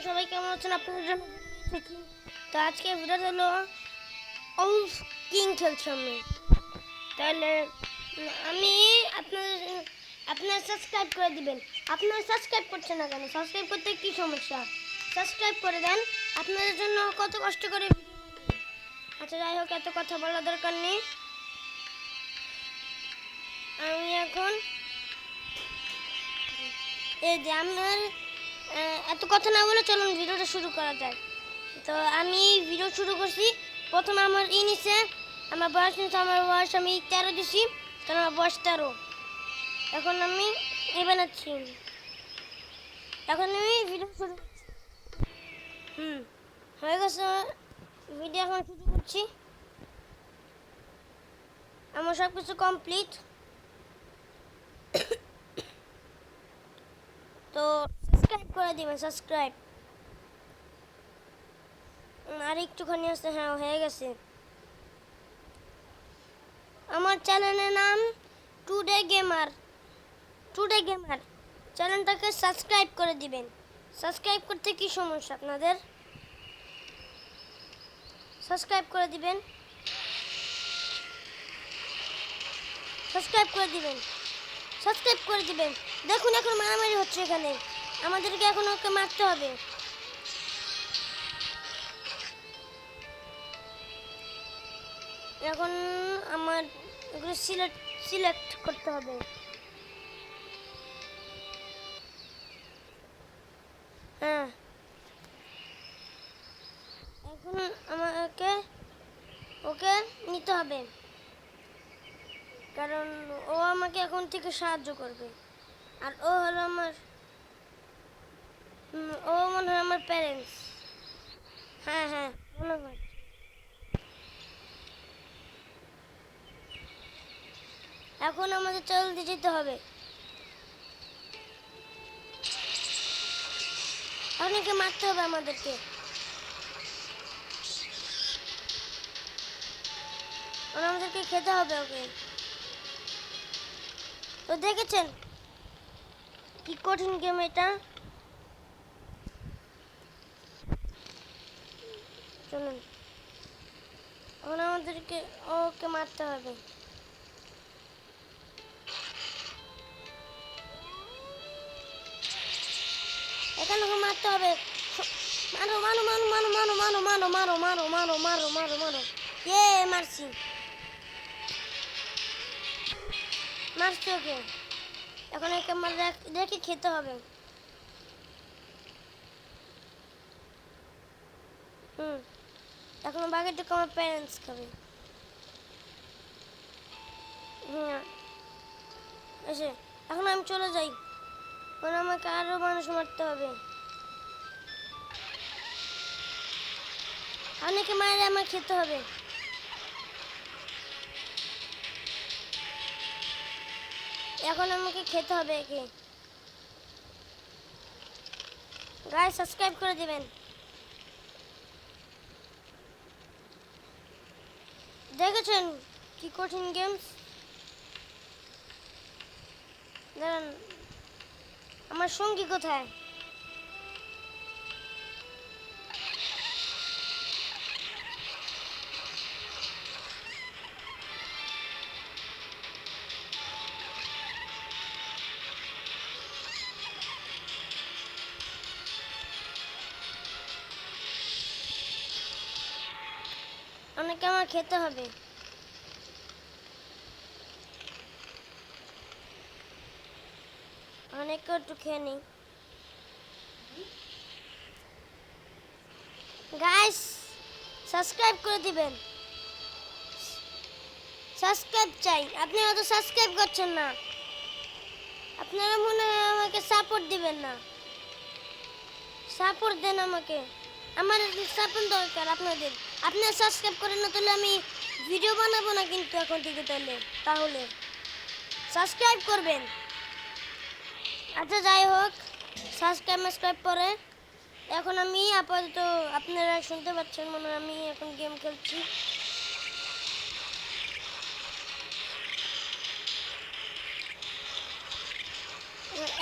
সবাই কেমন আছেন? আপনাদের জন্য তো আজকে ভিডিও হলো উলফ কিং খেলছি আমি। তাহলে আমি আপনারা সাবস্ক্রাইব করে দিবেন। আপনারা সাবস্ক্রাইব করছেন না কেন? সাবস্ক্রাইব করতে কি সমস্যা? সাবস্ক্রাইব করে দেন। আপনাদের জন্য কত কষ্ট করে আচ্ছা যাই হোক, এত কথা বলার দরকার নেই। আমি এখন এই যে আমার এত কথা না বলে চলুন ভিডিওটা শুরু করা যায়। তো আমি ভিডিও শুরু করছি। প্রথমে আমার নিচে আমার বয়স নিচে আমার বয়স আমি 13 দিছি, কারণ আমার বয়স 13। এখন আমি বানাচ্ছি। এখন আমি ভিডিও শুরু করছি। হয়ে গেছে ভিডিও, এখন শুরু করছি। আমার সব কিছু কমপ্লিট। তো সাবস্ক্রাইব করে দিবেন, সাবস্ক্রাইব। আর একটুখানি আছে, হ্যাঁ হয়ে গেছে। আমার চ্যানেলের নাম টুডে গেমার। চ্যানেলটাকে সাবস্ক্রাইব করে দিবেন। সাবস্ক্রাইব করতে কি সমস্যা আপনাদের? সাবস্ক্রাইব করে দিবেন, সাবস্ক্রাইব করে দিবেন, সাবস্ক্রাইব করে দিবেন। দেখুন এখন মারামারি হচ্ছে এখানে, আমাদেরকে এখন ওকে মারতে হবে। এখন আমার এগুলো সিলেক্ট করতে হবে। হ্যাঁ, এখন আমাকে ওকে নিতে হবে, কারণ ও আমাকে এখন থেকে সাহায্য করবে। আর ও হলো আমার ও মনে হয় আমার প্যারেন্টস। হ্যাঁ হ্যাঁ, ধন্যবাদ। এখন আমাদের জলদি যেতে হবে। অনেকে মারতে হবে আমাদেরকে, আর আমাদেরকে খেতে হবে ওকে। তো দেখেছেন কি কঠিন গেম এটা? চলুন এখন আমাদেরকে ওকে মারতে হবে। এখানে ওকে মারতে হবে। মারো মারো মারো মারো মারো মারো মারো মারো মারো মারো মারো মারো মারো। মারছি, মারছি ওকে। এখন একে আমার রেখে খেতে হবে। এখন বাকিটুকু আমার প্যারেন্টস খাবে। হ্যাঁ, এসে এখন আমি চলে যাই, কারণ আমাকে আরো মানুষ মারতে হবে। অনেকে মায়ের আমার খেতে হবে। এখন আমাকে খেতে হবে একে। গাইস সাবস্ক্রাইব করে দিবেন। দেখেছেন কি কঠিন গেমস? দাঁড়ান, আমার সঙ্গী কোথায়? অনেকে আমার খেতে হবে। অনেকে একটু খেয়ে নিই। গাইস সাবস্ক্রাইব করে দিবেন, সাবস্ক্রাইব চাই। আপনি হয়তো সাবস্ক্রাইব করছেন না, আপনারা মনে হয় আমাকে সাপোর্ট দিবেন না। সাপোর্ট দেন আমাকে, আমার সাপোর্ট দরকার আপনাদের। আপনারা সাবস্ক্রাইব করেন না তাহলে আমি ভিডিও বানাবো না কিন্তু এখন থেকে। তাহলে সাবস্ক্রাইব করবেন। আচ্ছা যাই হোক, সাবস্ক্রাইব পরে এখন আমি আপাতত আপনারা শুনতে পাচ্ছেন মনে হয় আমি এখন গেম খেলছি।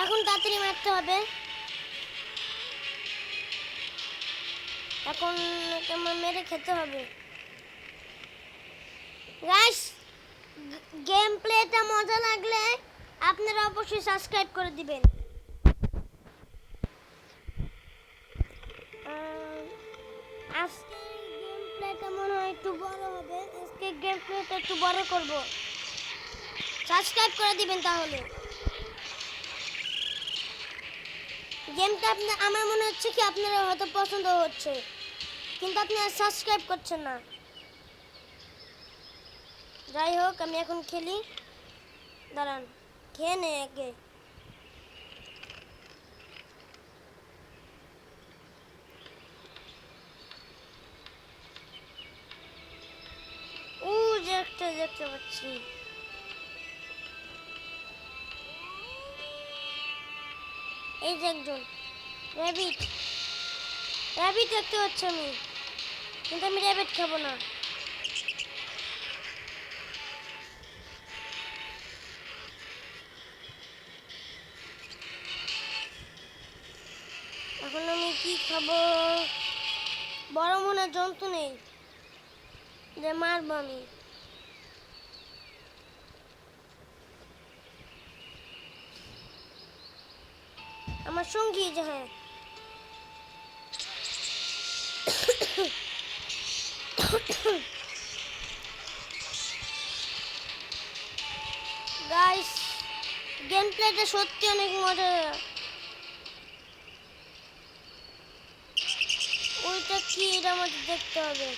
এখন তাড়াতাড়ি মারতে হবে। এখন একে আমার মেরে খেতে হবে। গাইস, গেম প্লেটা মজা লাগলে আপনারা অবশ্যই সাবস্ক্রাইব করে দিবেন। আজকে গেম প্লেটা মনে হয় একটু বড় হবে। আজকে গেম প্লেটা একটু বড় করব। সাবস্ক্রাইব করে দিবেন তাহলে। গেমটা আমার মনে হচ্ছে কি আপনারা হয়তো পছন্দ হচ্ছে, কিন্তু আপনারা সাবস্ক্রাইব করছেন না। যাই হোক, আমি এখন খেলি। দাঁড়ান, খেয়ে নে আগে। ও যে একটা দেখতে পাচ্ছি। এই যে একজন র্যাবিট, র্যাবিট দেখতে পাচ্ছি আমি, কিন্তু আমি র্যাবিট খাবো না। এখন আমি কি খাবো? বড় মনে জন্তু নেই যে মারবো আমি। আমার সঙ্গী যে, হ্যাঁ গাইস, গেম প্লেটা সত্যি অনেক মজা। ওইটা কি, এটা আমাদের দেখতে হবে।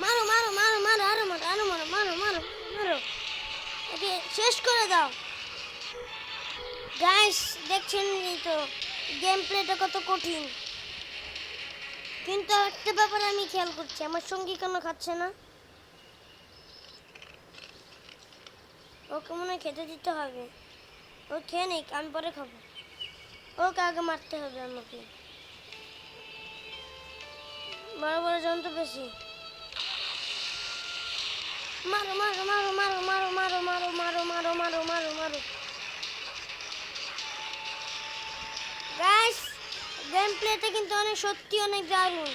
মারো মারো মারো মারো, আরো মারো, আরো মারো, মারো মারো মারো, ওকে শেষ করে দাও। গাইস, দেখছেন তো গেম প্লেটা কত কঠিন। কিন্তু একটা ব্যাপারে আমি খেয়াল করছি, আমার সঙ্গী কেন খাচ্ছে না? ওকে মনে হয় খেতে দিতে হবে। ও খেয়ে নেই, আমি পরে খাবো। ওকে আগে মারতে হবে আমাকে। বড় বড় জন্তু বেশি। মারো মারো মারো মারো মারো মারো মারো মারো মারো মারো মারো মারো। গাইস, গেম প্লেটা কিন্তু অনেক সত্যি অনেক দারুণ।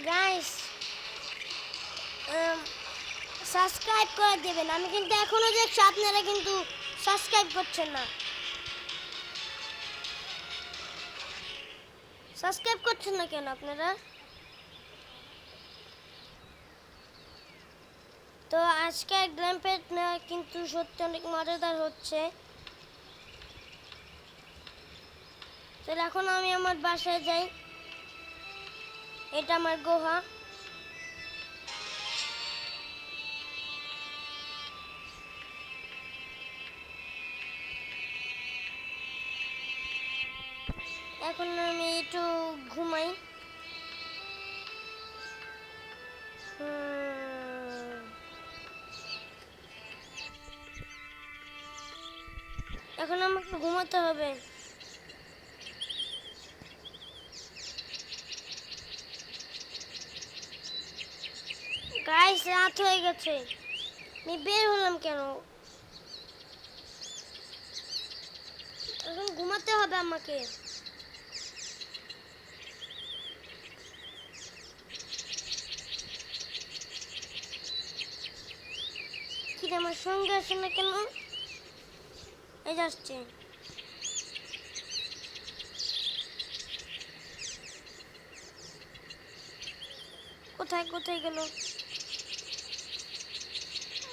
গাইস, সাবস্ক্রাইব করে দেবেন। আমি কিন্তু এখনো দেখছি আপনারা কিন্তু সাবস্ক্রাইব করছেন না। সাবস্ক্রাইব করছেন না কেন আপনারা? তো আজকে গেম প্লেট কিন্তু সত্যি অনেক মজাদার হচ্ছে। তাহলে এখন আমি আমার বাসায় যাই। এটা আমার গুহা। এখন আমি একটু ঘুমাই। এখন আমাকে ঘুমাতে হবে। গাইস, রাত হয়ে গেছে। আমি বের হলাম কেন? এখন ঘুমাতে হবে আমাকে। কি রে, আমার সঙ্গে আসে না কেন? এই যাচ্ছে। কোথায় কোথায় গেল?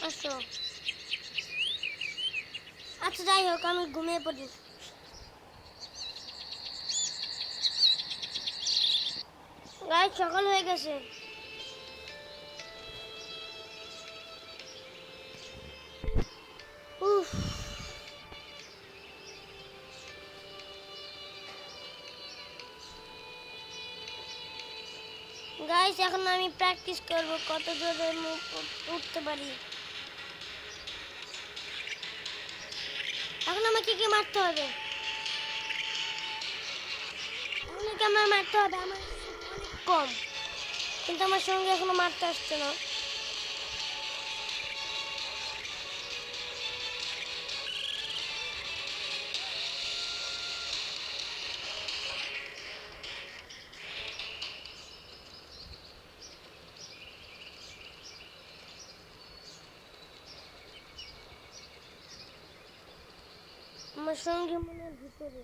আসো। আচ্ছা যাই হোক, আমি ঘুমিয়ে পড়ি। গাইস, সকাল হয়ে গেছে। উফ, গাইস এখন আমি প্র্যাকটিস করব কত জোরে উঠতে পারি। এখন আমাকে কি মারতে হবে? এখন আমার মারতে হবে, আমার অনেক কম, কিন্তু আমার সঙ্গে এখনো মারতে আসছে না। আমার সঙ্গে মনে হয় ভিতরে।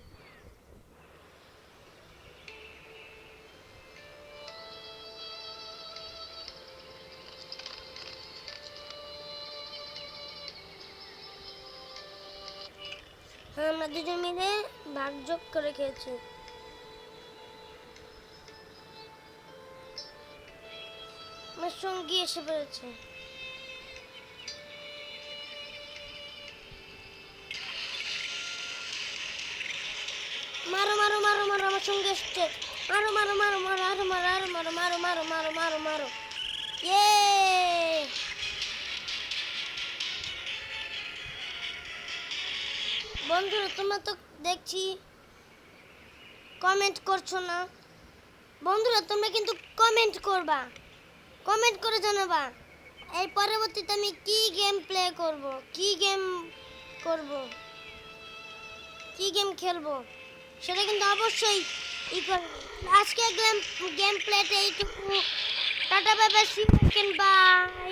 হ্যাঁ, আমরা দুজন মিলে ভাগযোগ করে খেয়েছি। আমার সঙ্গী এসে পড়েছে। মারো মারো মারো মারো, আমার সঙ্গে এসছে। মারো মারো মারো মারো আরো মারো আরো মারো মারো মারো মারো মারো মারো। ইয়ে, বন্ধুরা তোমরা তো দেখছি কমেন্ট করছো না। বন্ধুরা তোমরা কিন্তু কমেন্ট করবা, কমেন্ট করে জানাবা এই পরবর্তীতে আমি কি গেম প্লে করব, কি গেম করব, কি গেম খেলবো, সেটা কিন্তু অবশ্যই করবে। আজকে গেম প্লেতে এইটুকু। Tata bye bye, see you, by.